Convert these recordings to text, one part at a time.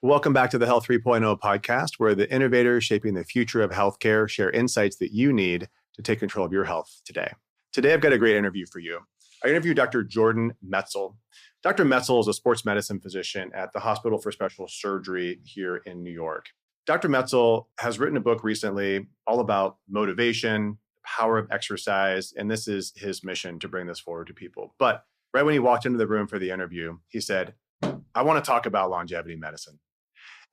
Welcome back to the Health 3.0 podcast, where the innovators shaping the future of healthcare share insights that you need to take control of your health today. Today, I've got a great interview for you. I interviewed Dr. Jordan Metzl. Dr. Metzl is a sports medicine physician at the Hospital for Special Surgery here in New York. Dr. Metzl has written a book recently all about motivation, the power of exercise, and this is his mission to bring this forward to people. But right when he walked into the room for the interview, he said, I want to talk about longevity medicine.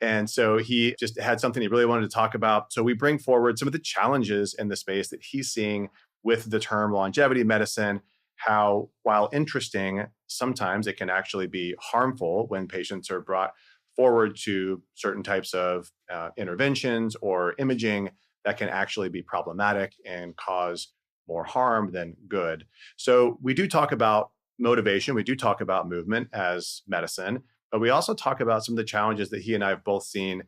And so he just had something he really wanted to talk about. So we bring forward some of the challenges in the space that he's seeing with the term longevity medicine, how, while interesting, sometimes it can actually be harmful when patients are brought forward to certain types of interventions or imaging that can actually be problematic and cause more harm than good. So we do talk about motivation. We do talk about movement as medicine. But we also talk about some of the challenges that he and I have both seen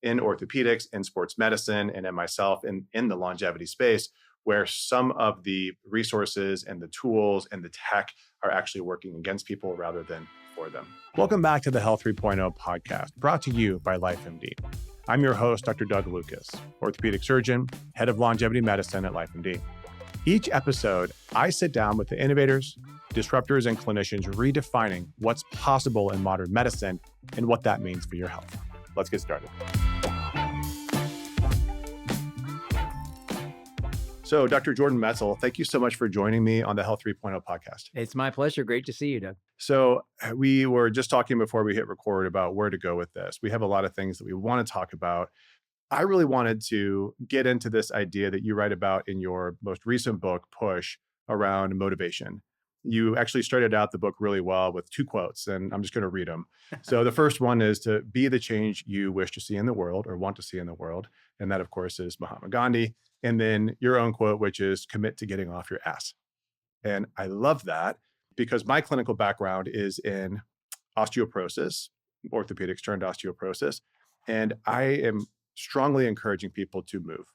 in orthopedics, in sports medicine, and in myself in the longevity space, where some of the resources and the tools and the tech are actually working against people rather than for them. Welcome back to the Health 3.0 podcast, brought to you by LifeMD. I'm your host, Dr. Doug Lucas, orthopedic surgeon, head of longevity medicine at LifeMD. Each episode, I sit down with the innovators, disruptors, and clinicians redefining what's possible in modern medicine and what that means for your health. Let's get started. So, Dr. Jordan Metzl, thank you so much for joining me on the Health 3.0 podcast. It's my pleasure. Great to see you, Doug. So, we were just talking before we hit record about where to go with this. We have a lot of things that we want to talk about. I really wanted to get into this idea that you write about in your most recent book, Push, around motivation. You actually started out the book really well with two quotes, and I'm just going to read them. So the first one is to be the change you wish to see in the world or want to see in the world. And that, of course, is Mahatma Gandhi. And then your own quote, which is commit to getting off your ass. And I love that because my clinical background is in osteoporosis, orthopedics turned osteoporosis. And I am strongly encouraging people to move.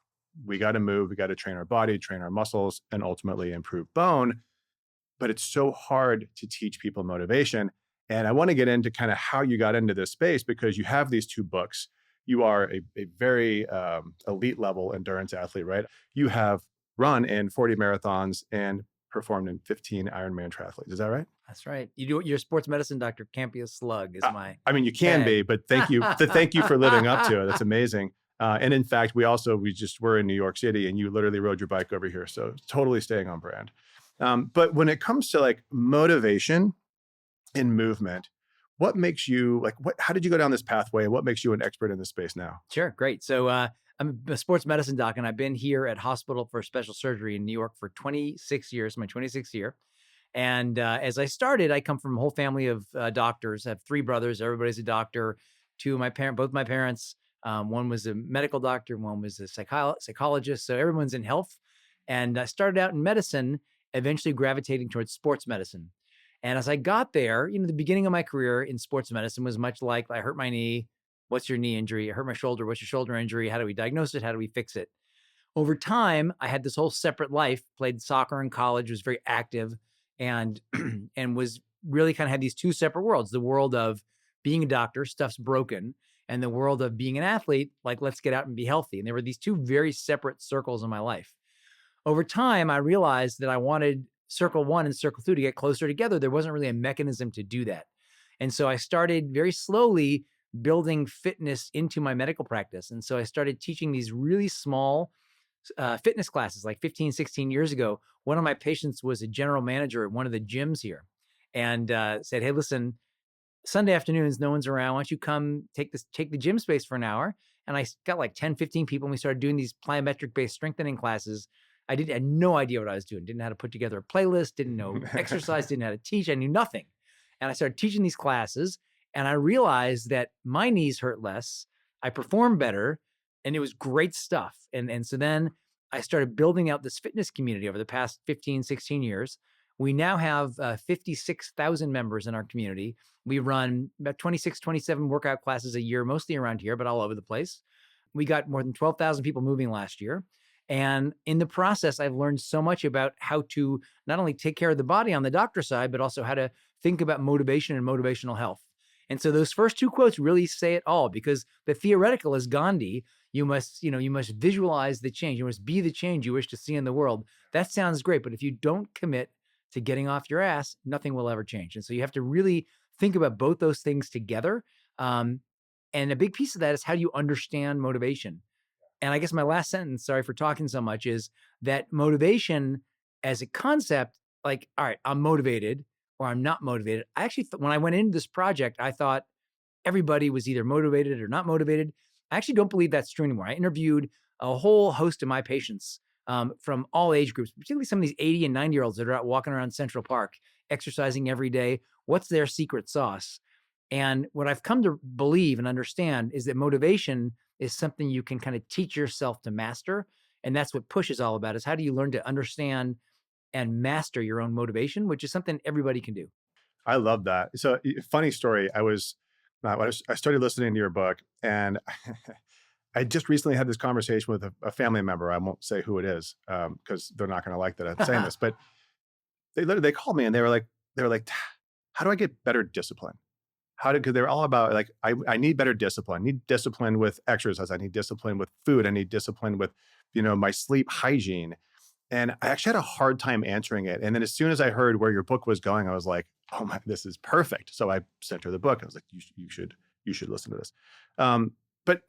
We got to move. We got to train our body, train our muscles, and ultimately improve bone. But it's so hard to teach people motivation. And I want to get into kind of how you got into this space because you have these two books. You are a very elite level endurance athlete, right? You have run in 40 marathons and performed in 15 Ironman triathletes. Is that right? That's right. Your sports medicine doctor can't be a slug, is my. I mean, you can be, but thank you for living up to it. That's amazing. And in fact, we were in New York City and you literally rode your bike over here. So totally staying on brand. But when it comes to like motivation and movement, what makes you how did you go down this pathway and what makes you an expert in this space now? Sure. Great. So I'm a sports medicine doc and I've been here at Hospital for Special Surgery in New York for 26 years, my 26th year. And as I started, I come from a whole family of doctors. I have three brothers. Everybody's a doctor. Both my parents, one was a medical doctor, one was a psychologist. So everyone's in health. And I started out in medicine, eventually gravitating towards sports medicine. And as I got there, the beginning of my career in sports medicine was much like, I hurt my knee. What's your knee injury? I hurt my shoulder. What's your shoulder injury? How do we diagnose it? How do we fix it? Over time, I had this whole separate life, played soccer in college, was very active, and was really kind of had these two separate worlds, the world of being a doctor, stuff's broken, and the world of being an athlete, like let's get out and be healthy. And there were these two very separate circles in my life. Over time, I realized that I wanted circle one and circle two to get closer together. There wasn't really a mechanism to do that. And so I started very slowly building fitness into my medical practice. And so I started teaching these really small fitness classes like 15, 16 years ago. One of my patients was a general manager at one of the gyms here and said, hey, listen, Sunday afternoons, no one's around. Why don't you come take the gym space for an hour? And I got like 10, 15 people and we started doing these plyometric-based strengthening classes. I had no idea what I was doing. Didn't know how to put together a playlist, didn't know exercise, didn't know how to teach. I knew nothing. And I started teaching these classes and I realized that my knees hurt less. I performed better and it was great stuff. And so then I started building out this fitness community over the past 15, 16 years. We now have 56,000 members in our community. We run about 26, 27 workout classes a year, mostly around here, but all over the place. We got more than 12,000 people moving last year. And in the process, I've learned so much about how to not only take care of the body on the doctor side, but also how to think about motivation and motivational health. And so those first two quotes really say it all, because the theoretical is Gandhi. You must visualize the change. You must be the change you wish to see in the world. That sounds great, but if you don't commit to getting off your ass, nothing will ever change. And so you have to really think about both those things together. And a big piece of that is, how do you understand motivation? And I guess my last sentence, sorry for talking so much, is that motivation as a concept, like, all right, I'm motivated or I'm not motivated. I actually, when I went into this project, I thought everybody was either motivated or not motivated. I actually don't believe that's true anymore. I interviewed a whole host of my patients from all age groups, particularly some of these 80 and 90-year-olds that are out walking around Central Park, exercising every day. What's their secret sauce? And what I've come to believe and understand is that motivation is something you can kind of teach yourself to master. And that's what push is all about, is how do you learn to understand and master your own motivation, which is something everybody can do. I love that. So funny story. I started listening to your book, and I just recently had this conversation with a family member. I won't say who it is, because they're not going to like that I'm saying this, but they called me and they were like, how do I get better discipline? Because they're all about, like, I need better discipline. I need discipline with exercise. I need discipline with food. I need discipline with, my sleep hygiene. And I actually had a hard time answering it. And then as soon as I heard where your book was going, I was like, oh my, this is perfect. So I sent her the book. I was like, you should listen to this. But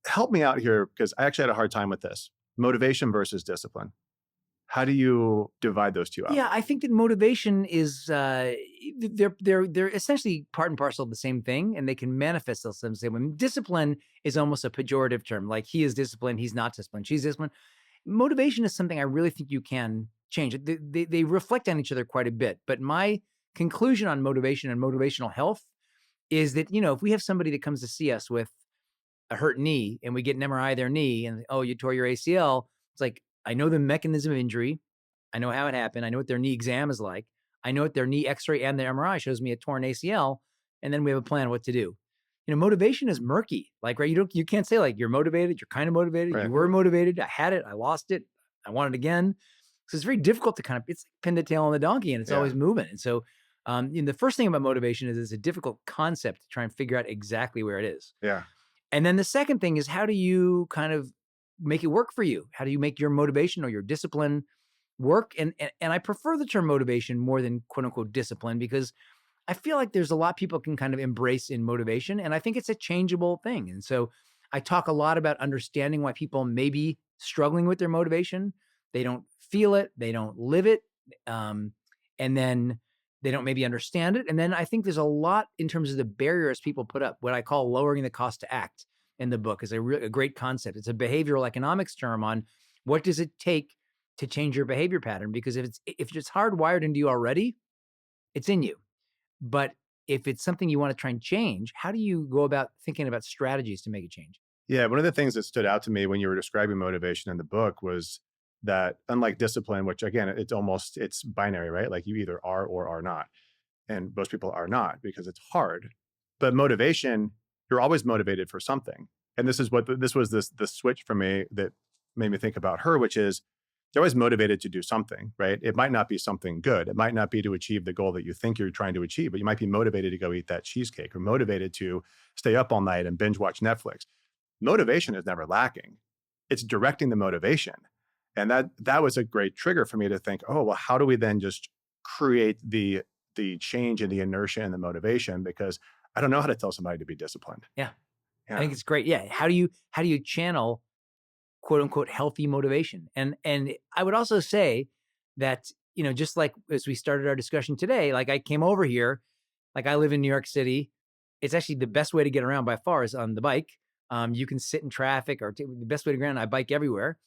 help me out here, because I actually had a hard time with this. Motivation versus discipline. How do you divide those two up? Yeah, I think that motivation is they're essentially part and parcel of the same thing, and they can manifest themselves the same way. Discipline is almost a pejorative term, like he is disciplined, he's not disciplined, she's disciplined. Motivation is something I really think you can change. They reflect on each other quite a bit. But my conclusion on motivation and motivational health is that, if we have somebody that comes to see us with a hurt knee and we get an MRI of their knee and, oh, you tore your ACL, it's like, I know the mechanism of injury. I know how it happened. I know what their knee exam is like. I know what their knee x-ray and their MRI shows me a torn ACL. And then we have a plan what to do. Motivation is murky. Like, right, you can't say, like, you're motivated, you're kind of motivated, Right. You were motivated, I had it, I lost it, I want it again. So it's very difficult to it's like pin the tail on the donkey, and it's always moving. And so the first thing about motivation is it's a difficult concept to try and figure out exactly where it is. Yeah. And then the second thing is, how do you kind of make it work for you? How do you make your motivation or your discipline work? And I prefer the term motivation more than quote unquote discipline, because I feel like there's a lot people can kind of embrace in motivation, and I think it's a changeable thing. And so I talk a lot about understanding why people may be struggling with their motivation. They don't feel it, they don't live it, and then they don't maybe understand it. And then I think there's a lot in terms of the barriers people put up. What I call lowering the cost to act in the book is a great concept. It's a behavioral economics term on what does it take to change your behavior pattern. Because if it's hardwired into you already, it's in you. But if it's something you want to try and change, how do you go about thinking about strategies to make it change? Yeah. One of the things that stood out to me when you were describing motivation in the book was that, unlike discipline, which again, it's binary, right? Like, you either are or are not. And most people are not, because it's hard. But motivation, you're always motivated for something. And this was the switch for me that made me think about her, which is, you're always motivated to do something, right? It might not be something good. It might not be to achieve the goal that you think you're trying to achieve, but you might be motivated to go eat that cheesecake, or motivated to stay up all night and binge watch Netflix. Motivation is never lacking. It's directing the motivation. And that was a great trigger for me to think, oh, well, how do we then just create the change in the inertia and the motivation? Because I don't know how to tell somebody to be disciplined. Yeah. I think it's great. Yeah. How do you channel quote unquote healthy motivation? And I would also say that, just like as we started our discussion today, like, I came over here, like, I live in New York City. It's actually the best way to get around by far is on the bike. You can sit in traffic, or the best way to get around. I bike everywhere.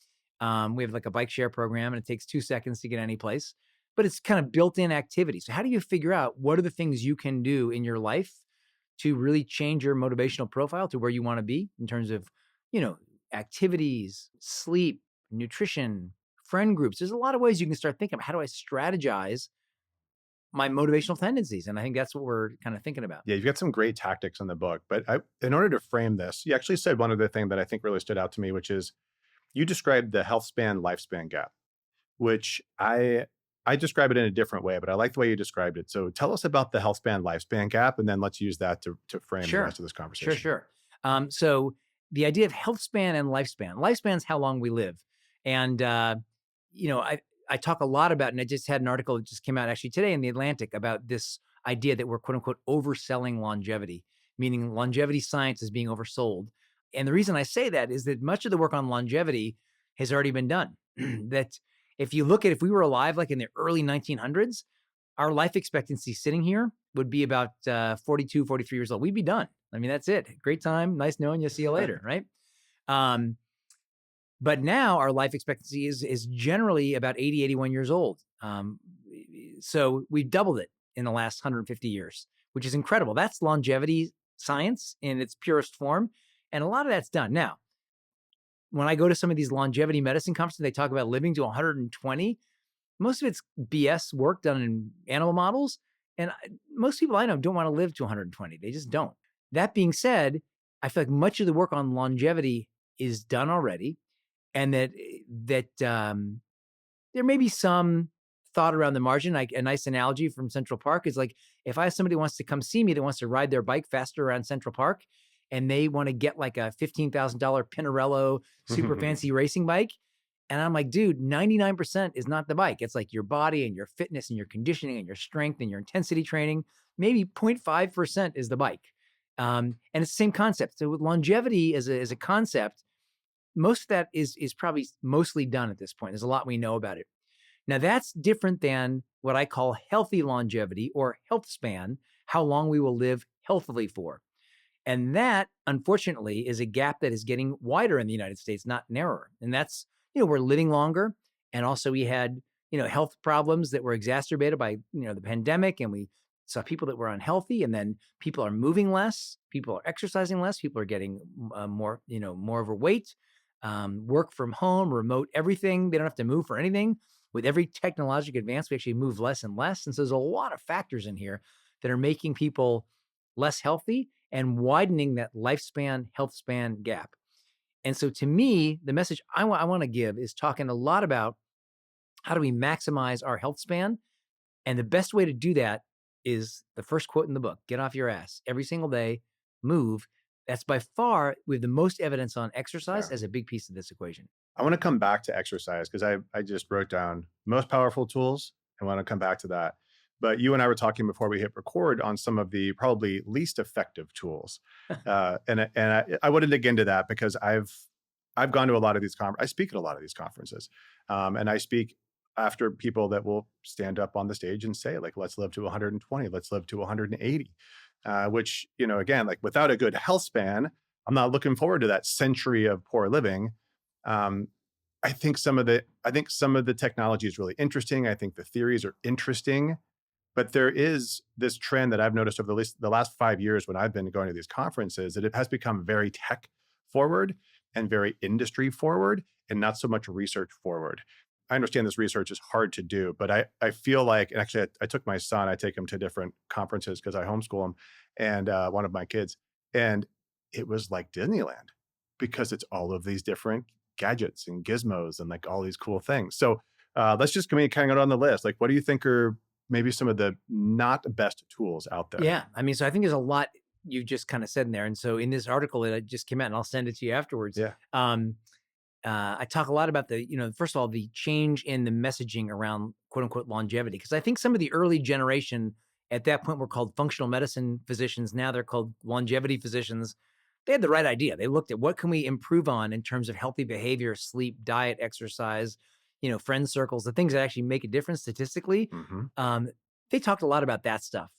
We have like a bike share program, and it takes 2 seconds to get any place, but it's kind of built-in activity. So how do you figure out what are the things you can do in your life to really change your motivational profile to where you want to be in terms of, activities, sleep, nutrition, friend groups? There's a lot of ways you can start thinking about, how do I strategize my motivational tendencies? And I think that's what we're kind of thinking about. Yeah, you've got some great tactics in the book. But in order to frame this, you actually said one other thing that I think really stood out to me, which is, you described the health span lifespan gap, which I I describe it in a different way, but I like the way you described it. So tell us about the health span lifespan gap, and then let's use that to frame the rest Sure, of this sure, conversation. sure. So the idea of health span and lifespan is how long we live. And, you know, I talk a lot about, and I just had an article that just came out actually today in the Atlantic about this idea that we're quote unquote overselling longevity, meaning longevity science is being oversold. And the reason I say that is that much of the work on longevity has already been done. That if we were alive like in the early 1900s, our life expectancy sitting here would be about 42, 43 years old. We'd be done. I mean, that's it. Great time. Nice knowing you. See you later. Right. Um, but now our life expectancy is generally about 80, 81 years old. So we've doubled it in the last 150 years, which is incredible. That's longevity science in its purest form. And a lot of that's done. Now, when I go to some of these longevity medicine conferences, they talk about living to 120. Most of it's BS work done in animal models. And most people I know don't want to live to 120. They just don't. That being said, I feel like much of the work on longevity is done already. And that there may be some thought around the margin. Like a nice analogy from Central Park is like, if I have somebody who wants to come see me that wants to ride their bike faster around Central Park and they want to get like a $15,000 Pinarello super fancy racing bike. And I'm like, dude, 99% is not the bike. It's like your body and your fitness and your conditioning and your strength and your intensity training. Maybe 0.5% is the bike. And it's the same concept. So with longevity as a concept, most of that is probably mostly done at this point. There's a lot we know about it. Now that's different than what I call healthy longevity or health span, how long we will live healthily for. And that, unfortunately, is a gap that is getting wider in the United States, not narrower. And that's, we're living longer. And also we had, health problems that were exacerbated by, the pandemic. And we saw people that were unhealthy, and then people are moving less, people are exercising less, people are getting more overweight, work from home, remote, everything. They don't have to move for anything. With every technological advance, we actually move less and less. And so there's a lot of factors in here that are making people less healthy and widening that lifespan, health span gap. And so to me, the message I want to give is talking a lot about how do we maximize our health span. And the best way to do that is the first quote in the book: get off your ass every single day, move. That's by far, we have the most evidence on exercise as a big piece of this equation. I want to come back to exercise because I just wrote down most powerful tools. I want to come back to that. But you and I were talking before we hit record on some of the probably least effective tools. And I want to dig into that because I've gone to a lot of these I speak at a lot of these conferences. And I speak after people that will stand up on the stage and say, like, let's live to 120, let's live to 180. Which, again, like without a good health span, I'm not looking forward to that century of poor living. I think some of the technology is really interesting. I think the theories are interesting, but there is this trend that I've noticed over the last 5 years when I've been going to these conferences, that it has become very tech forward and very industry forward and not so much research forward. I understand this research is hard to do, but I feel like, and actually I took my son, I take him to different conferences because I homeschool him, and one of my kids, and it was like Disneyland because it's all of these different gadgets and gizmos and like all these cool things. So let's just kind of go on the list. Like, what do you think are maybe some of the not best tools out there? Yeah. I mean, so I think there's a lot you just kind of said in there. And so in this article that just came out, and I'll send it to you afterwards. Yeah. I talk a lot about first of all, the change in the messaging around quote unquote longevity. Because I think some of the early generation at that point were called functional medicine physicians. Now they're called longevity physicians. They had the right idea. They looked at what can we improve on in terms of healthy behavior, sleep, diet, exercise, friend circles, the things that actually make a difference statistically. Mm-hmm. They talked a lot about that stuff.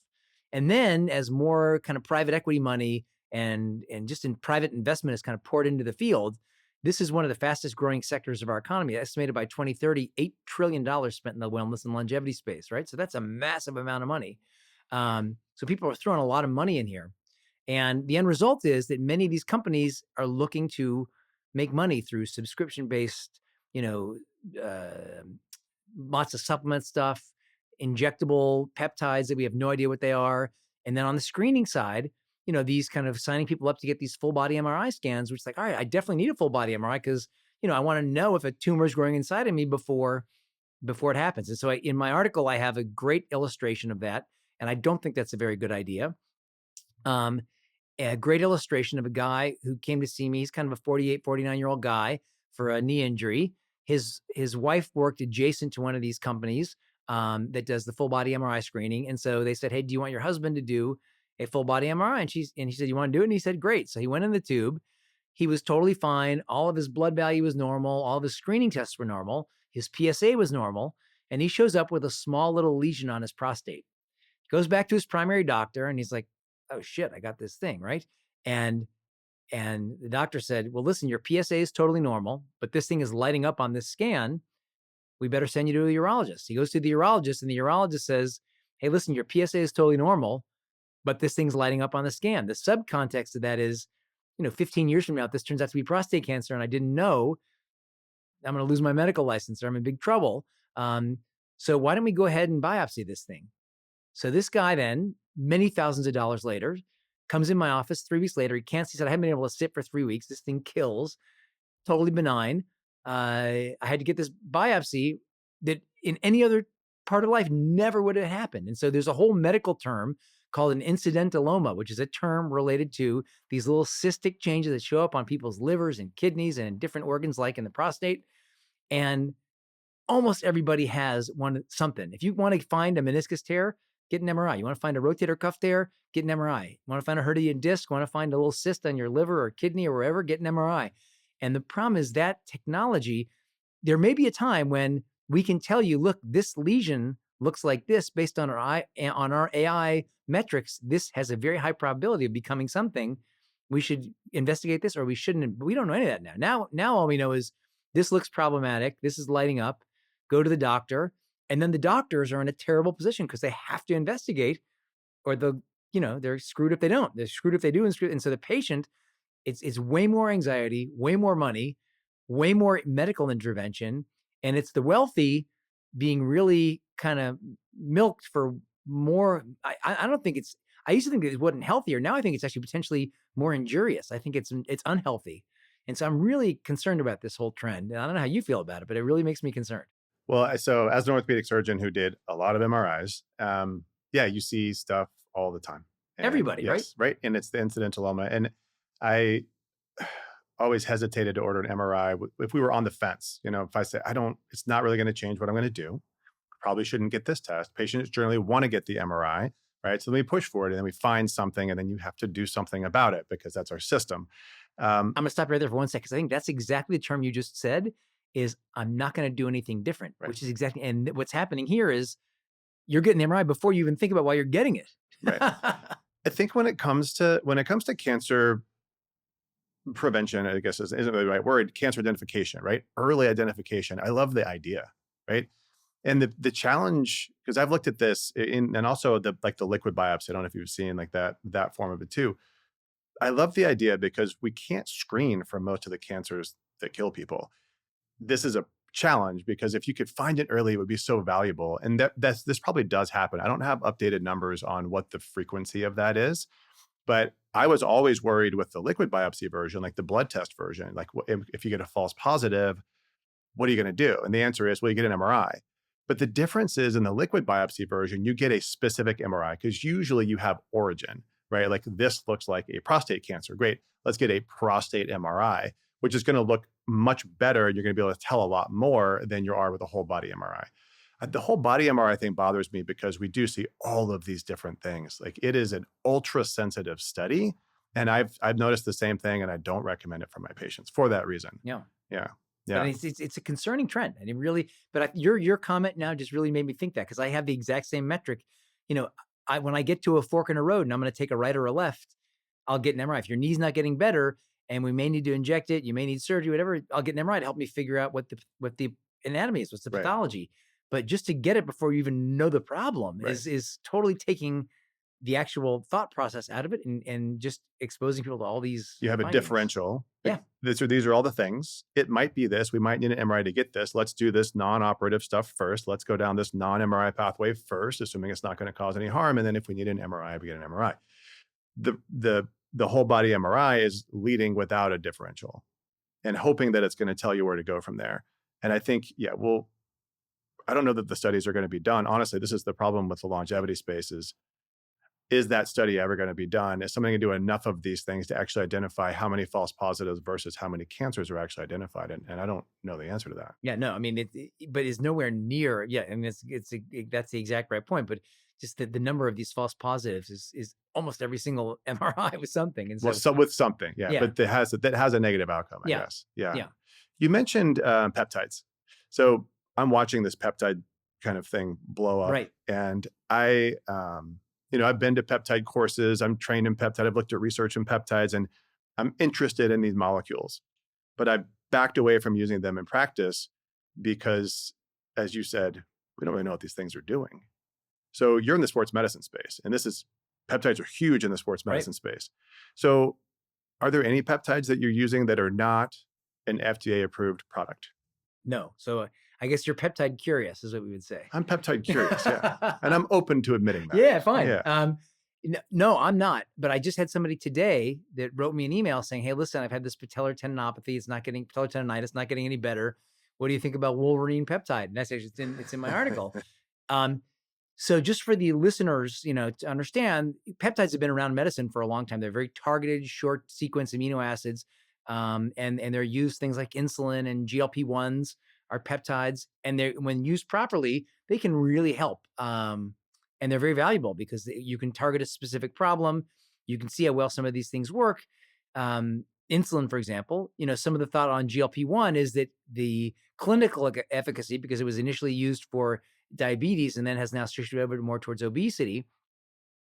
And then as more kind of private equity money and just in private investment is kind of poured into the field, this is one of the fastest growing sectors of our economy. Estimated by 2030, $8 trillion spent in the wellness and longevity space, right? So that's a massive amount of money. So people are throwing a lot of money in here. And the end result is that many of these companies are looking to make money through subscription-based, lots of supplement stuff, injectable peptides that we have no idea what they are. And then on the screening side, these kind of signing people up to get these full body MRI scans, which is like, all right, I definitely need a full body MRI because, I want to know if a tumor is growing inside of me before before it happens. And so in my article, I have a great illustration of that. And I don't think that's a very good idea. Um, a great illustration of a guy who came to see me. He's kind of a 48, 49-year-old guy for a knee injury. His wife worked adjacent to one of these companies that does the full body MRI screening. And so they said, hey, do you want your husband to do a full body MRI? And he said, you want to do it? And he said, great. So he went in the tube. He was totally fine. All of his blood value was normal. All of his screening tests were normal. His PSA was normal. And he shows up with a small little lesion on his prostate. Goes back to his primary doctor and he's like, oh shit, I got this thing, right? And the doctor said, well, listen, your PSA is totally normal, but this thing is lighting up on this scan. We better send you to a urologist. He goes to the urologist and the urologist says, hey, listen, your PSA is totally normal, but this thing's lighting up on the scan. The subcontext of that is, 15 years from now, if this turns out to be prostate cancer and I didn't know, I'm going to lose my medical license or I'm in big trouble. So why don't we go ahead and biopsy this thing? So this guy then, many thousands of dollars later, comes in my office 3 weeks later. He said, I haven't been able to sit for 3 weeks. This thing kills, totally benign. I had to get this biopsy that in any other part of life never would have happened. And so there's a whole medical term called an incidentaloma, which is a term related to these little cystic changes that show up on people's livers and kidneys and different organs like in the prostate. And almost everybody has something. If you want to find a meniscus tear, get an MRI. You want to find a rotator cuff tear, get an MRI. You want to find a herniated disc, want to find a little cyst on your liver or kidney or wherever, get an MRI. And the problem is that technology, there may be a time when we can tell you, look, this lesion looks like this based on our AI metrics. This has a very high probability of becoming something. We should investigate this or we shouldn't. But we don't know any of that now. Now all we know is this looks problematic. This is lighting up. Go to the doctor. And then the doctors are in a terrible position because they have to investigate or they're screwed if they don't. They're screwed if they do. And so the patient, it's way more anxiety, way more money, way more medical intervention. And it's the wealthy being really kind of milked for more. I don't think I used to think it wasn't healthier. Now I think it's actually potentially more injurious. I think it's unhealthy. And so I'm really concerned about this whole trend. And I don't know how you feel about it, but it really makes me concerned. Well, so as an orthopedic surgeon who did a lot of MRIs, you see stuff all the time. And Everybody, yes, right? And it's the incidentaloma. And I always hesitated to order an MRI if we were on the fence. If I say, it's not really going to change what I'm going to do. Probably shouldn't get this test. Patients generally want to get the MRI, right? So then we push for it and then we find something and then you have to do something about it because that's our system. I'm going to stop right there for 1 second because I think that's exactly the term you just said is I'm not going to do anything different, right. Which is exactly, and what's happening here is you're getting the MRI before you even think about why you're getting it. Right. I think when it comes to cancer prevention, I guess isn't really the right word, cancer identification, right? Early identification. I love the idea, right? And the challenge, because I've looked at this and also the liquid biopsy. I don't know if you've seen like that form of it too. I love the idea because we can't screen for most of the cancers that kill people. This is a challenge because if you could find it early, it would be so valuable. And this probably does happen. I don't have updated numbers on what the frequency of that is, but I was always worried with the liquid biopsy version, like the blood test version, like if you get a false positive, what are you going to do? And the answer is, well, you get an MRI. But the difference is in the liquid biopsy version, you get a specific MRI because usually you have origin, right? Like this looks like a prostate cancer. Great. Let's get a prostate MRI, which is going to look much better. And you're going to be able to tell a lot more than you are with a whole body MRI. The whole body MRI thing bothers me because we do see all of these different things. Like it is an ultra sensitive study. And I've noticed the same thing and I don't recommend it for my patients for that reason. Yeah. Yeah. Yeah. And it's a concerning trend. And it really, but your comment now just really made me think that because I have the exact same metric. When I get to a fork in a road and I'm going to take a right or a left, I'll get an MRI. If your knee's not getting better and we may need to inject it, you may need surgery, whatever, I'll get an MRI to help me figure out what the anatomy is, what's the pathology. But just to get it before you even know the problem is totally taking the actual thought process out of it and just exposing people to all these. You have findings. A differential. Yeah. These are all the things. It might be this. We might need an MRI to get this. Let's do this non-operative stuff first. Let's go down this non-MRI pathway first, assuming it's not going to cause any harm. And then if we need an MRI, we get an MRI. The whole body MRI is leading without a differential and hoping that it's going to tell you where to go from there. And I think, I don't know that the studies are going to be done. Honestly, this is the problem with the longevity space is that study ever going to be done? Is somebody going to do enough of these things to actually identify how many false positives versus how many cancers are actually identified? And I don't know the answer to that. Yeah, no, I mean, but it's nowhere near. Yeah, I mean, that's the exact right point. But just the number of these false positives is almost every single MRI with something. And Well, so, with something, yeah, yeah, but that has a negative outcome, I yeah, guess. Yeah. yeah, You mentioned peptides. So I'm watching this peptide kind of thing blow up, right. and I've been to peptide courses. I'm trained in peptide. I've looked at research in peptides, and I'm interested in these molecules. But I've backed away from using them in practice because, as you said, we don't really know what these things are doing. So you're in the sports medicine space, and peptides are huge in the sports medicine space. So are there any peptides that you're using that are not an FDA approved product? No. So I guess you're peptide curious is what we would say. I'm peptide curious, yeah. And I'm open to admitting that. Yeah, fine. Yeah. No, I'm not. But I just had somebody today that wrote me an email saying, "Hey, listen, I've had this patellar tendinopathy. It's not getting patellar tendonitis, not getting any better. What do you think about Wolverine peptide?" And that's actually it's in my article. So just for the listeners, to understand, peptides have been around in medicine for a long time. They're very targeted, short sequence amino acids, and they're used things like insulin and GLP-1s are peptides, and when used properly, they can really help. And they're very valuable because you can target a specific problem. You can see how well some of these things work. Insulin, for example, some of the thought on GLP-1 is that the clinical efficacy, because it was initially used for diabetes and then has now shifted over more towards obesity,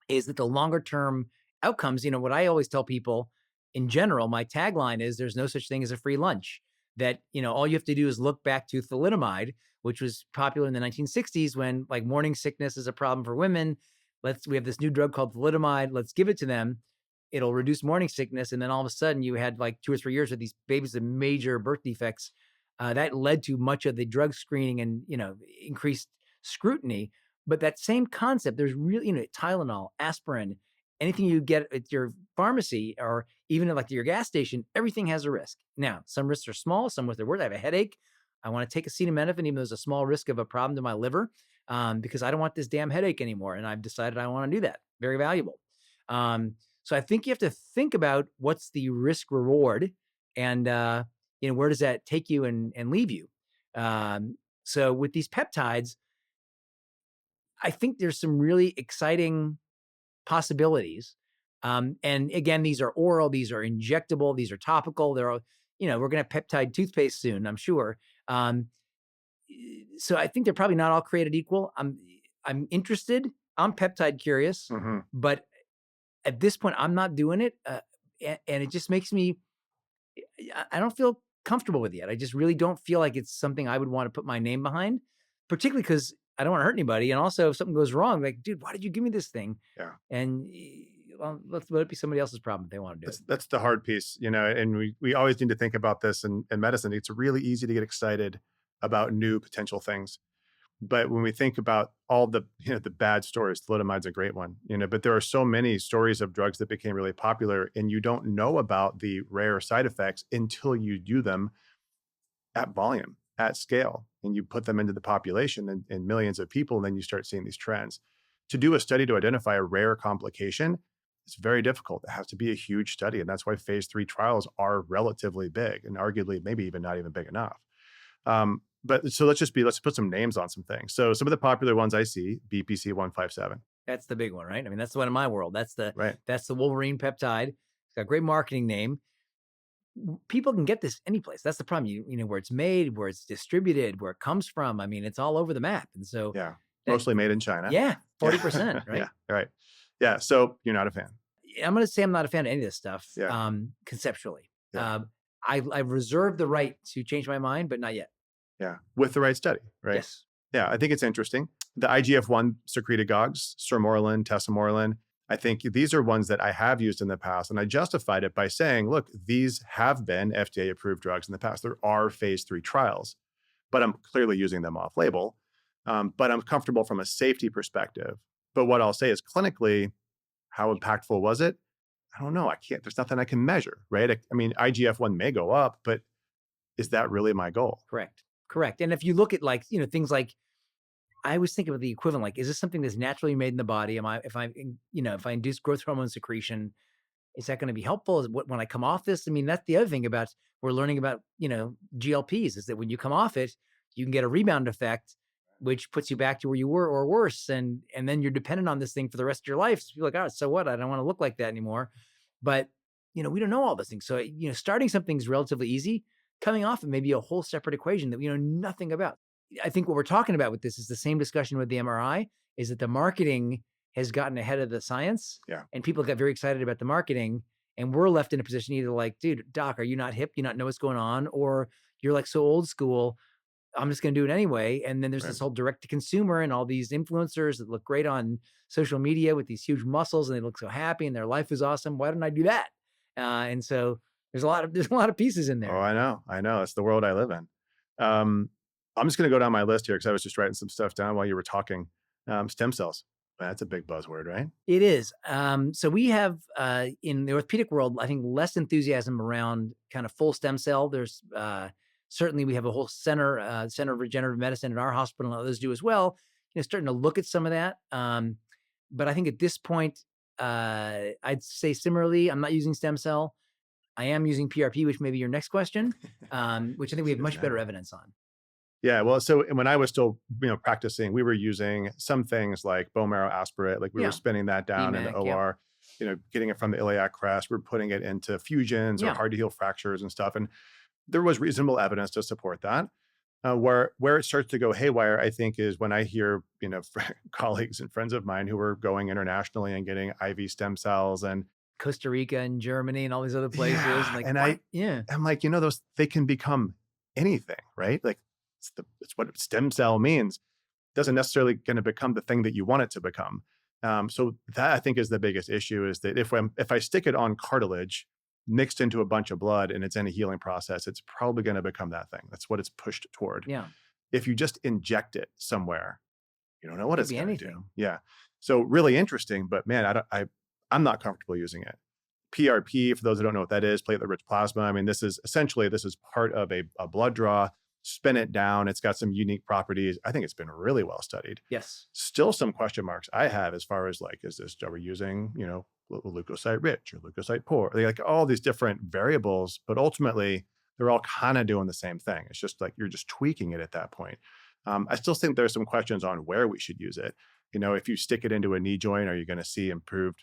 is that the longer term outcomes, what I always tell people in general, my tagline is there's no such thing as a free lunch. That, all you have to do is look back to thalidomide, which was popular in the 1960s when like morning sickness is a problem for women. We have this new drug called thalidomide. Let's give it to them. It'll reduce morning sickness. And then all of a sudden you had like 2 or 3 years with these babies with major birth defects. That led to much of the drug screening and, increased scrutiny. But that same concept, there's really, Tylenol, aspirin, anything you get at your pharmacy or even at like your gas station, everything has a risk. Now, some risks are small, some risks are worse. I have a headache. I want to take acetaminophen, even though there's a small risk of a problem to my liver, because I don't want this damn headache anymore. And I've decided I want to do that. Very valuable. So I think you have to think about what's the risk reward and, where does that take you and leave you? So with these peptides, I think there's some really exciting possibilities. And again, these are oral, these are injectable, these are topical. They're all, we're going to have peptide toothpaste soon, I'm sure. So I think they're probably not all created equal. I'm interested. I'm peptide curious, but at this point, I'm not doing it. And it just makes me, I don't feel comfortable with it yet. I just really don't feel like it's something I would want to put my name behind, particularly because I don't want to hurt anybody. And also if something goes wrong, like, dude, why did you give me this thing? Yeah. And well, let it be somebody else's problem if they want to do it. That's the hard piece, and we always need to think about this in medicine. It's really easy to get excited about new potential things. But when we think about all the, the bad stories, thalidomide's a great one, but there are so many stories of drugs that became really popular and you don't know about the rare side effects until you do them at volume, at scale, and you put them into the population and millions of people, and then you start seeing these trends. To do a study to identify a rare complication, it's very difficult. It has to be a huge study. And that's why phase 3 trials are relatively big and arguably maybe even not even big enough. But so let's put some names on some things. So some of the popular ones I see, BPC-157. That's the big one, right? I mean, that's the one in my world. That's the Wolverine peptide. It's got a great marketing name. People can get this any place. That's the problem. You know where it's made, where it's distributed, where it comes from. I mean, it's all over the map. And so mostly made in China. Yeah, 40%, right? Yeah, right. Yeah. So you're not a fan. I'm going to say I'm not a fan of any of this stuff. Yeah. Conceptually, Yeah. I've reserved the right to change my mind, but not yet. Yeah, with the right study, right? Yes. Yeah, I think it's interesting. The IGF-1 secretagogues, sermorelin, tesamorelin, I think these are ones that I have used in the past, and I justified it by saying, look, these have been FDA-approved drugs in the past. There are phase 3 trials, but I'm clearly using them off-label. But I'm comfortable from a safety perspective. But what I'll say is clinically, how impactful was it? I don't know. There's nothing I can measure, right? I mean, IGF-1 may go up, but is that really my goal? Correct. And if you look at things like I always think of the equivalent, like, is this something that's naturally made in the body? If I induce growth hormone secretion, is that going to be helpful? When I come off this? I mean, that's the other thing about we're learning about, GLPs is that when you come off it, you can get a rebound effect, which puts you back to where you were or worse. And then you're dependent on this thing for the rest of your life. So you're like, oh, so what? I don't want to look like that anymore. But, we don't know all those things. So, starting something is relatively easy. Coming off it may be a whole separate equation that we know nothing about. I think what we're talking about with this is the same discussion with the MRI, is that the marketing has gotten ahead of the science. Yeah. And people got very excited about the marketing. And we're left in a position either like, dude, doc, are you not hip? You not know what's going on? Or you're like so old school, I'm just going to do it anyway. And then there's this whole direct to consumer and all these influencers that look great on social media with these huge muscles and they look so happy and their life is awesome. Why didn't I do that? And so there's a lot of pieces in there. Oh, I know. It's the world I live in. I'm just going to go down my list here because I was just writing some stuff down while you were talking. Stem cells. That's a big buzzword, right? It is. So we have in the orthopedic world, I think, less enthusiasm around kind of full stem cell. There's certainly we have a whole center of regenerative medicine in our hospital, and others do as well. Starting to look at some of that. But I think at this point, I'd say similarly, I'm not using stem cell. I am using PRP, which may be your next question, which I think we have much better evidence on. Yeah, well, so when I was still, practicing, we were using some things like bone marrow aspirate, like we were spinning that down in the OR, getting it from the iliac crest, we're putting it into fusions or hard to heal fractures and stuff. And there was reasonable evidence to support that. Where it starts to go haywire, I think, is when I hear, colleagues and friends of mine who are going internationally and getting IV stem cells and Costa Rica and Germany and all these other places. I'm like, those, they can become anything, right? Like, it's what stem cell means. It doesn't necessarily going to become the thing that you want it to become. So that I think is the biggest issue, is that if I stick it on cartilage mixed into a bunch of blood and it's in a healing process, it's probably going to become that thing. That's what it's pushed toward. Yeah. If you just inject it somewhere, you don't know what it's going to do. Yeah. So really interesting, but man, I'm not comfortable using it. PRP, for those who don't know what that is, platelet-rich plasma. I mean, this is part of a blood draw. Spin it down. It's got some unique properties. I think it's been really well studied. Yes. Still some question marks I have as far as like, are we using, leukocyte rich or leukocyte poor? They like all these different variables, but ultimately they're all kind of doing the same thing. It's just like, you're just tweaking it at that point. I still think there's some questions on where we should use it. If you stick it into a knee joint, are you going to see improved,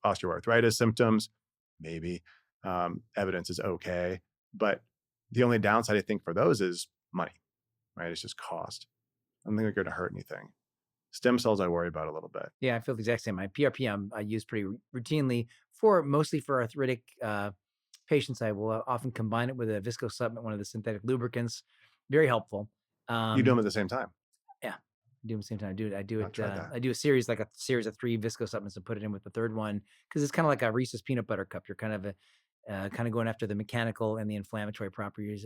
osteoarthritis symptoms? Maybe. Evidence is okay. But the only downside, I think, for those is money, right? It's just cost. I don't think they're going to hurt anything. Stem cells, I worry about a little bit. Yeah, I feel the exact same. My PRP I use pretty routinely mostly for arthritic patients. I will often combine it with a visco supplement, one of the synthetic lubricants. Very helpful. You do them at the same time? Yeah, I do them at the same time. I do a series, like a series of 3 visco supplements and put it in with the third one, because it's kind of like a Reese's peanut butter cup. You're kind of going after the mechanical and the inflammatory properties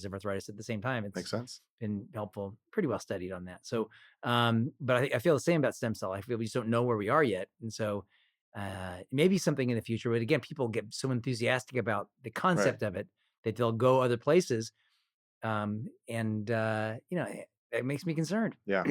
of arthritis at the same time. It's makes sense. Been helpful, pretty well studied on that. So, but I feel the same about stem cell. I feel we just don't know where we are yet, and so maybe something in the future. But again, people get so enthusiastic about the concept of it that they'll go other places, it makes me concerned. Yeah.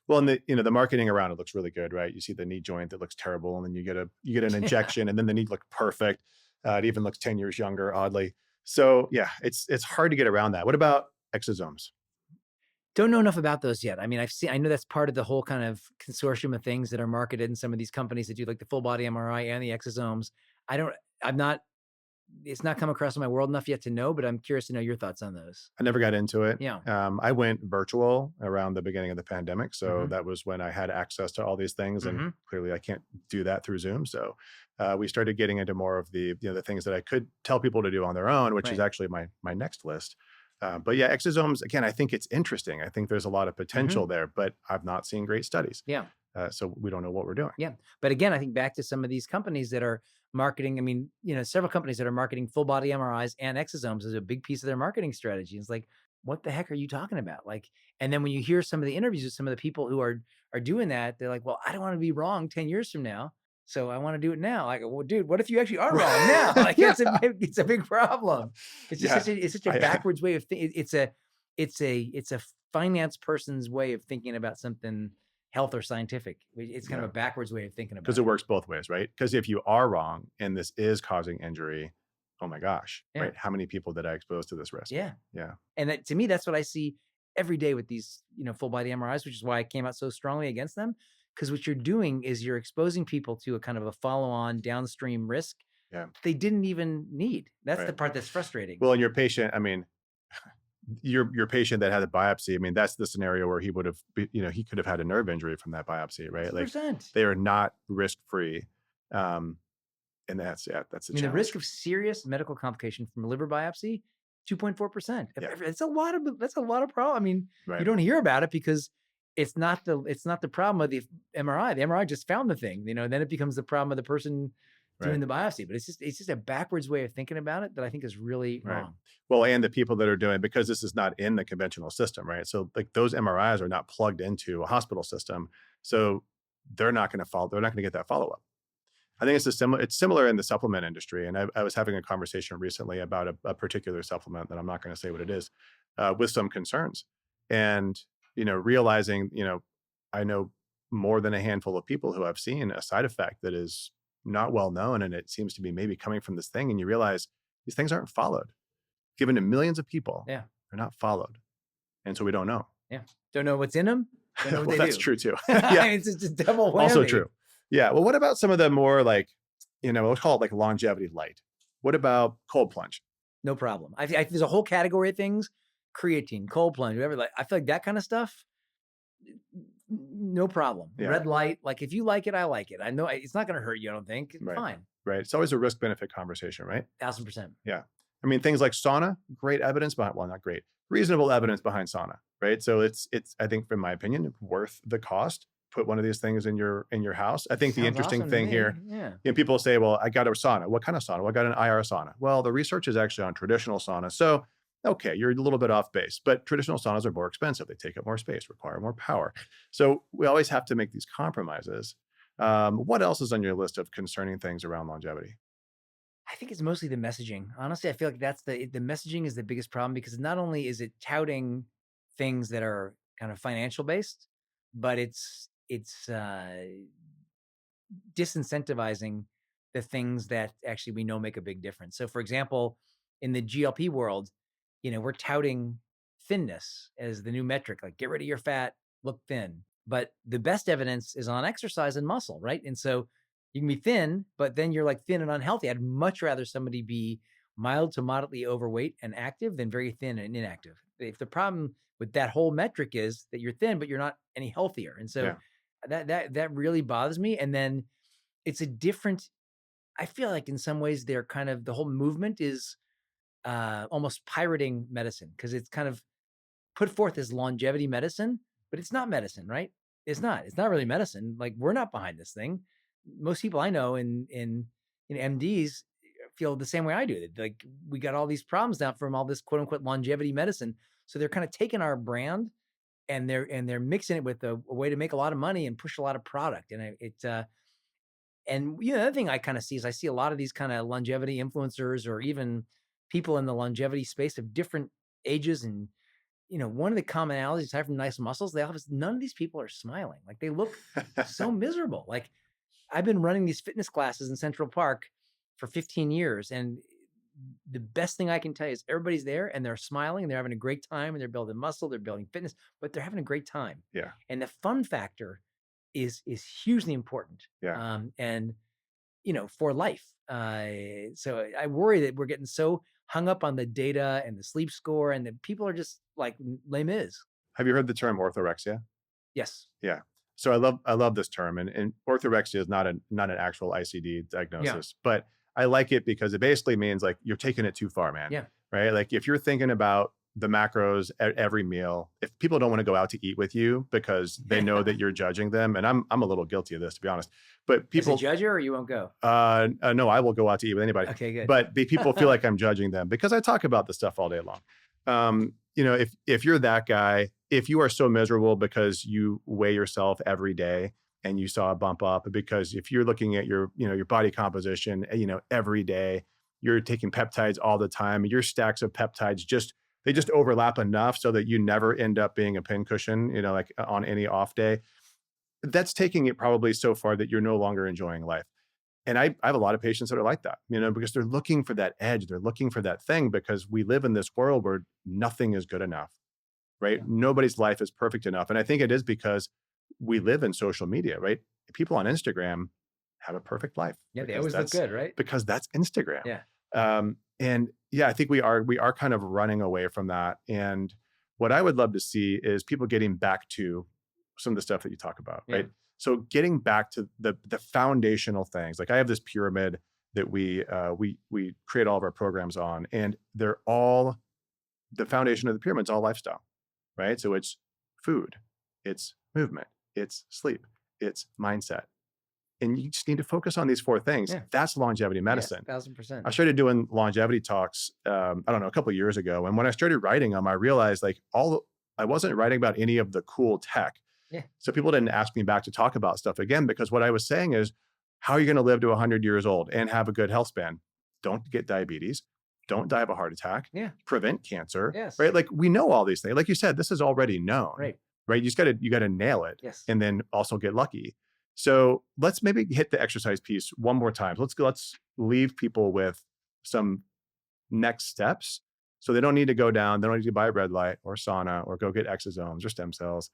Well, and the marketing around it looks really good, right? You see the knee joint that looks terrible, and then you get an injection, and then the knee looks perfect. It even looks 10 years younger, oddly. So yeah, it's hard to get around that. What about exosomes? Don't know enough about those yet. I mean, I know that's part of the whole kind of consortium of things that are marketed in some of these companies that do like the full body MRI and the exosomes. It's not come across in my world enough yet to know, but I'm curious to know your thoughts on those. I never got into it. Yeah. I went virtual around the beginning of the pandemic. So that was when I had access to all these things. And clearly I can't do that through Zoom. So we started getting into more of the things that I could tell people to do on their own, which is actually my next list. But yeah, exosomes, again, I think it's interesting. I think there's a lot of potential there, but I've not seen great studies. Yeah. So we don't know what we're doing. Yeah. But again, I think back to some of these companies that are marketing. I mean, several companies that are marketing full body MRIs and exosomes is a big piece of their marketing strategy. It's like, what the heck are you talking about? Like, and then when you hear some of the interviews with some of the people who are doing that, they're like, well, I don't want to be wrong 10 years from now. So I want to do it now. Like, well, dude, what if you actually are wrong now? Like, it's a big problem. It's just such a backwards way of thinking. it's a finance person's way of thinking about something health or scientific. It's kind of a backwards way of thinking about it. Because it works both ways, right? Because if you are wrong and this is causing injury, oh my gosh, right? How many people did I expose to this risk? Yeah. Yeah. And that, to me, that's what I see every day with these, full body MRIs, which is why I came out so strongly against them. Because what you're doing is you're exposing people to a kind of a follow-on downstream risk they didn't even need. That's the part that's frustrating. Well, and your patient, I mean, your patient that had a biopsy, I mean, that's the scenario where he would have, he could have had a nerve injury from that biopsy, right? 100%. Like they are not risk-free. And that's a challenge. The risk of serious medical complication from a liver biopsy, 2.4%. That's a lot of problem. I mean, you don't hear about it because it's not the problem of the MRI. The MRI just found the thing, then it becomes the problem of the person doing the biopsy. But it's just a backwards way of thinking about it that I think is really wrong. Well, and the people that are doing, because this is not in the conventional system, right? So like those MRIs are not plugged into a hospital system. So they're not going to get that follow-up. I think it's similar in the supplement industry. And I was having a conversation recently about a particular supplement that I'm not going to say what it is, with some concerns. And, realizing, I know more than a handful of people who have seen a side effect that is not well known. And it seems to be maybe coming from this thing. And you realize these things aren't followed. Given to millions of people, they're not followed. And so we don't know. Yeah. Don't know what's in them. Don't know what they that's do. True too. Yeah. It's just a double whammy. Also true. Yeah. Well, what about some of the more like, let's call it like longevity light. What about cold plunge? No problem. There's a whole category of things, creatine, cold plunge, whatever. Like, I feel like that kind of stuff, no problem. Yeah. Red light, like if you like it, I like it. I know it's not going to hurt you. I don't think. It's fine. Right. It's always a risk benefit conversation, right? 1,000%. Yeah. I mean, things like sauna, great evidence behind, well, not great, reasonable evidence behind sauna, right? So it's, I think, from my opinion, worth the cost. Put one of these things in your house. I think the interesting thing here, people say, well, I got a sauna. What kind of sauna? Well, I got an IR sauna. Well, the research is actually on traditional sauna. So, okay, you're a little bit off base, but traditional saunas are more expensive. They take up more space, require more power. So we always have to make these compromises. What else is on your list of concerning things around longevity? I think it's mostly the messaging. Honestly, I feel like that's the messaging is the biggest problem, because not only is it touting things that are kind of financial based, but it's disincentivizing the things that actually we know make a big difference. So for example, in the GLP world, we're touting thinness as the new metric, like get rid of your fat, look thin. But the best evidence is on exercise and muscle, right? And so you can be thin, but then you're like thin and unhealthy. I'd much rather somebody be mild to moderately overweight and active than very thin and inactive. If the problem with that whole metric is that you're thin, but you're not any healthier. And so that really bothers me. And then it's a different, I feel like in some ways they're kind of, the whole movement is almost pirating medicine, because it's kind of put forth as longevity medicine, but it's not medicine, right? It's not really medicine. Like, we're not behind this thing. Most people I know in MDs feel the same way I do. Like, we got all these problems now from all this quote unquote longevity medicine. So they're kind of taking our brand and they're mixing it with a way to make a lot of money and push a lot of product. And and the other thing I kind of see is I see a lot of these kind of longevity influencers, or even people in the longevity space of different ages. And, one of the commonalities aside from nice muscles, none of these people are smiling. Like, they look so miserable. Like, I've been running these fitness classes in Central Park for 15 years. And the best thing I can tell you is everybody's there and they're smiling and they're having a great time and they're building muscle, they're building fitness, but they're having a great time. Yeah. And the fun factor is hugely important. Yeah. And, for life. So I worry that we're getting so hung up on the data and the sleep score, and that people are just like Les Mis. Have you heard the term orthorexia? Yes. Yeah. So I love this term, and orthorexia is not an actual ICD diagnosis, but I like it because it basically means like you're taking it too far, man. Yeah. Right. Like, if you're thinking about the macros at every meal, if people don't want to go out to eat with you because they know that you're judging them, and I'm a little guilty of this, to be honest, but people judge you, or you won't go? No, I will go out to eat with anybody. Okay, good. But the people feel like I'm judging them because I talk about this stuff all day long. If you're that guy, if you are so miserable because you weigh yourself every day and you saw a bump up, because if you're looking at your body composition, every day, you're taking peptides all the time, your stacks of peptides just they just overlap enough so that you never end up being a pincushion, like on any off day. That's taking it probably so far that you're no longer enjoying life. And I have a lot of patients that are like that, because they're looking for that edge. They're looking for that thing, because we live in this world where nothing is good enough, right? Yeah. Nobody's life is perfect enough. And I think it is because we live in social media, right? People on Instagram have a perfect life. Yeah, they always look good, right? Because that's Instagram. Yeah. And yeah, I think we are kind of running away from that. And what I would love to see is people getting back to some of the stuff that you talk about, Yeah. right? So getting back to the foundational things. Like I have this pyramid that we create all of our programs on, and they're all, the foundation of the pyramid is all lifestyle, right? So it's food, it's movement, it's sleep, it's mindset. And you just need to focus on these 4 things. Yeah. That's longevity medicine. Yes, 1000%. I started doing longevity talks, I don't know, a couple of years ago. And when I started writing them, I realized I wasn't writing about any of the cool tech. Yeah. So people didn't ask me back to talk about stuff again, because what I was saying is, how are you going to live to 100 years old and have a good health span? Don't get diabetes. Don't die of a heart attack. Yeah. Prevent cancer. Yes. Right? Like we know all these things. Like you said, this is already known. Right. Right? You got to nail it. Yes. And then also get lucky. So let's maybe hit the exercise piece one more time. Let's leave people with some next steps. So they don't need to go down. They don't need to buy a red light or sauna or go get exosomes or stem cells.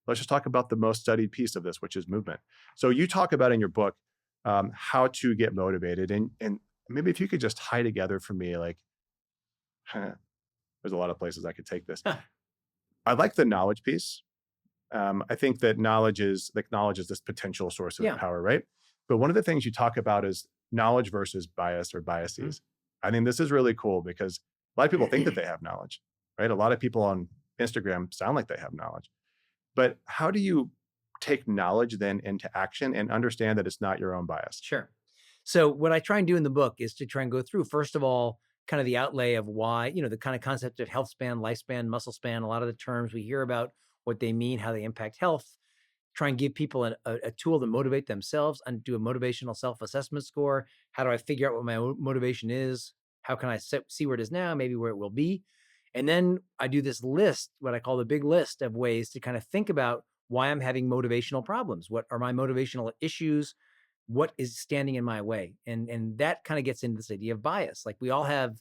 Let's just talk about the most studied piece of this, which is movement. So you talk about in your book how to get motivated, and maybe if you could just tie together for me, like there's a lot of places I could take this. I like the knowledge piece. I think that knowledge is this potential source of power, right? But one of the things you talk about is knowledge versus bias or biases. Mm-hmm. I think this is really cool because a lot of people think that they have knowledge, right? A lot of people on Instagram sound like they have knowledge. But how do you take knowledge then into action and understand that it's not your own bias? Sure. So what I try and do in the book is to try and go through, first of all, kind of the outlay of why, the kind of concept of health span, lifespan, muscle span, a lot of the terms we hear about, what they mean, how they impact health, try and give people a tool to motivate themselves and do a motivational self-assessment score. How do I figure out what my motivation is? How can I see where it is now, maybe where it will be? And then I do this list, what I call the big list of ways to kind of think about why I'm having motivational problems. What are my motivational issues? What is standing in my way? And that kind of gets into this idea of bias. Like we all have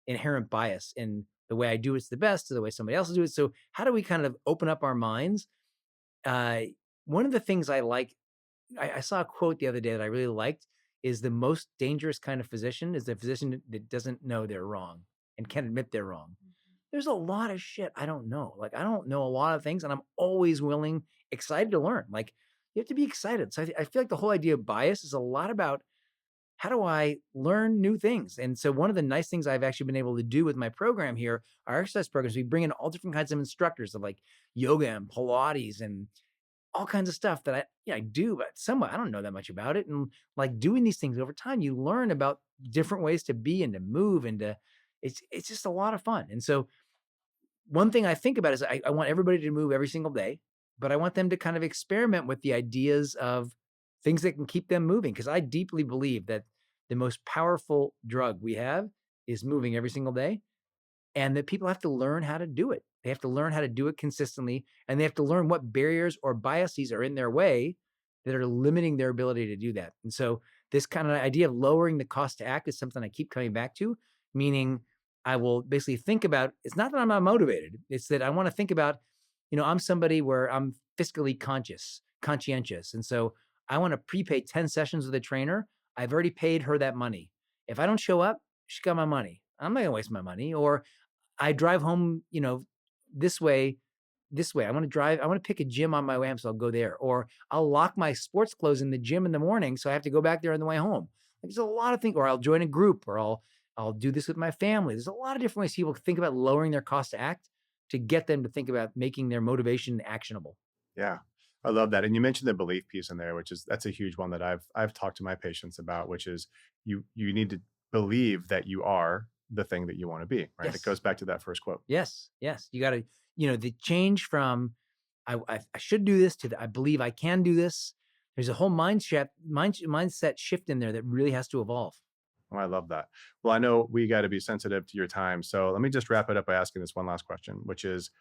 inherent bias in the way I do it's the best to the way somebody else do it. So how do we kind of open up our minds? One of the things I like, I saw a quote the other day that I really liked, is the most dangerous kind of physician is the physician that doesn't know they're wrong and can't admit they're wrong. There's a lot of shit I don't know. Like I don't know a lot of things, and I'm always excited to learn. Like you have to be excited. So I feel like the whole idea of bias is a lot about how do I learn new things? And so one of the nice things I've actually been able to do with my program here, our exercise programs, we bring in all different kinds of instructors of like yoga and Pilates and all kinds of stuff that I do, but somewhat I don't know that much about it. And like doing these things over time, you learn about different ways to be and to move and it's just a lot of fun. And so one thing I think about is I want everybody to move every single day, but I want them to kind of experiment with the ideas of things that can keep them moving. Because I deeply believe that the most powerful drug we have is moving every single day, and that people have to learn how to do it. They have to learn how to do it consistently, and they have to learn what barriers or biases are in their way that are limiting their ability to do that. And so this kind of idea of lowering the cost to act is something I keep coming back to, meaning I will basically think about, it's not that I'm not motivated. It's that I want to think about, I'm somebody where I'm fiscally conscientious. And so I want to prepay 10 sessions with a trainer. I've already paid her that money. If I don't show up, she got my money. I'm not going to waste my money. Or I drive home, this way. I want to pick a gym on my way home, so I'll go there. Or I'll lock my sports clothes in the gym in the morning, so I have to go back there on the way home. Like, there's a lot of things. Or I'll join a group, or I'll do this with my family. There's a lot of different ways people think about lowering their cost to act to get them to think about making their motivation actionable. Yeah, I love that. And you mentioned the belief piece in there, that's a huge one that I've talked to my patients about, which is you need to believe that you are the thing that you want to be, right? Yes. It goes back to that first quote. Yes. You got to, the change from I should do this to I believe I can do this. There's a whole mindset shift in there that really has to evolve. Oh, I love that. Well, I know we got to be sensitive to your time. So let me just wrap it up by asking this one last question, which is,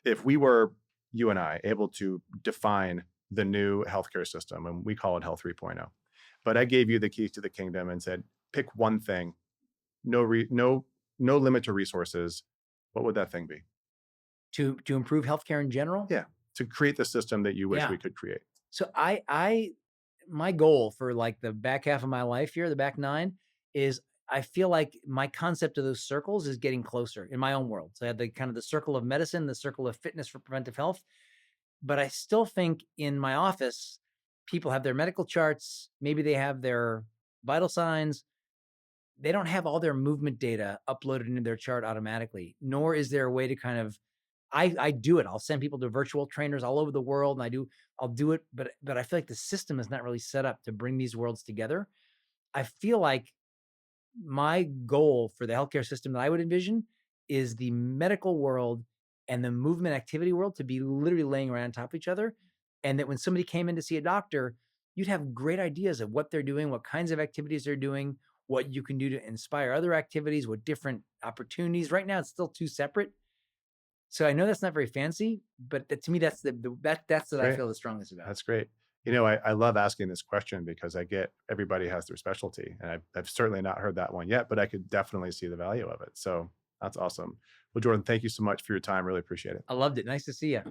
if we were, you and I, able to define the new healthcare system, and we call it Health 3.0, but I gave you the keys to the kingdom and said, pick one thing, no limit to resources, what would that thing be? To improve healthcare in general. Yeah, to create the system that you wish Yeah. we could create. So my goal for like the back half of my life here, the back 9, is I feel like my concept of those circles is getting closer in my own world. So I had the kind of the circle of medicine, the circle of fitness for preventive health. But I still think in my office, people have their medical charts, maybe they have their vital signs. They don't have all their movement data uploaded into their chart automatically, nor is there a way to kind of I do it. I'll send people to virtual trainers all over the world, and I'll do it, but I feel like the system is not really set up to bring these worlds together. I feel like my goal for the healthcare system that I would envision is the medical world and the movement activity world to be literally laying around on top of each other. And that when somebody came in to see a doctor, you'd have great ideas of what they're doing, what kinds of activities they're doing, what you can do to inspire other activities, what different opportunities. Right now, it's still too separate. So I know that's not very fancy, but to me, that's that's what I Great. feel the strongest about. That's great. I love asking this question because I get everybody has their specialty, and I've certainly not heard that one yet, but I could definitely see the value of it. So that's awesome. Well, Jordan, thank you so much for your time. Really appreciate it. I loved it. Nice to see you.